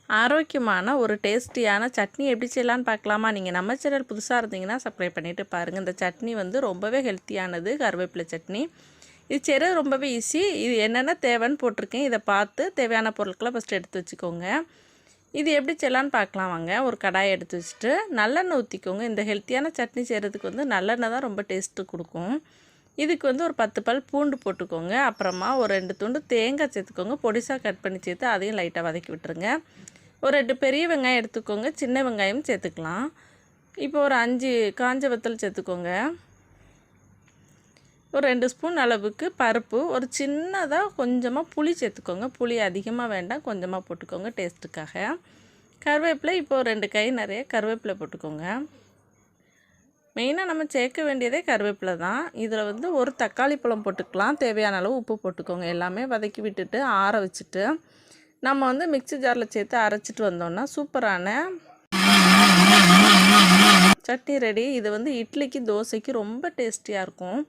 ஆரோக்கியமான ஒரு டேஸ்டியான சட்னி எப்படி செய்யலான்னு பார்க்கலாமா? நீங்கள் நம்ம சேனல் புதுசாக இருந்தீங்கன்னா சப்ஸ்கிரைப் பண்ணிவிட்டு பாருங்கள். இந்த சட்னி வந்து ரொம்பவே ஹெல்த்தியானது, கருவேப்பிலை சட்னி. இது செய்கிறது ரொம்பவே ஈஸி. இது என்னென்ன தேவைன்னு போட்டிருக்கேன். இதை பார்த்து தேவையான பொருட்களை ஃபஸ்ட்டு எடுத்து வச்சுக்கோங்க. இது எப்படி செய்யலான்னு பார்க்கலாம் வாங்க. ஒரு கடாயை எடுத்து வச்சுட்டு நல்லெண்ணெய் ஊற்றிக்கோங்க. இந்த ஹெல்த்தியான சட்னி செய்கிறதுக்கு வந்து நல்லெண்ணெய் தான் ரொம்ப டேஸ்ட்டு கொடுக்கும். இதுக்கு வந்து ஒரு 10 பல் பூண்டு போட்டுக்கோங்க. அப்புறமா ஒரு 2 துண்டு தேங்காய் சேர்த்துக்கோங்க. பொடிசாக கட் பண்ணி சேர்த்து அதையும் லைட்டாக வதக்கி விட்டுருங்க. ஒரு 2 பெரிய வெங்காயம் எடுத்துக்கோங்க. சின்ன வெங்காயம் சேர்த்துக்கலாம். இப்போ ஒரு 5 காஞ்ச வத்தல் சேர்த்துக்கோங்க. ஒரு 2 ஸ்பூன் அளவுக்கு பருப்பு, ஒரு சின்னதாக கொஞ்சமாக புளி சேர்த்துக்கோங்க. புளி அதிகமாக வேண்டாம், கொஞ்சமாக போட்டுக்கோங்க டேஸ்ட்டுக்காக. கருவேப்பிலை இப்போ 2 கை நிறைய கருவேப்பிலை போட்டுக்கோங்க. மெயினாக நம்ம சேர்க்க வேண்டியதே கருவேப்பிலை தான். இதில் வந்து ஒரு தக்காளி பழம் போட்டுக்கலாம். தேவையான அளவு உப்பு போட்டுக்கோங்க. எல்லாமே வதக்கி விட்டுட்டு ஆற வச்சுட்டு நம்ம வந்து மிக்ஸி ஜாரில் சேர்த்து அரைச்சிட்டு வந்தோம்னா சூப்பரான சட்னி ரெடி. இது வந்து இட்லிக்கு, தோசைக்கு ரொம்ப டேஸ்டியாக இருக்கும்.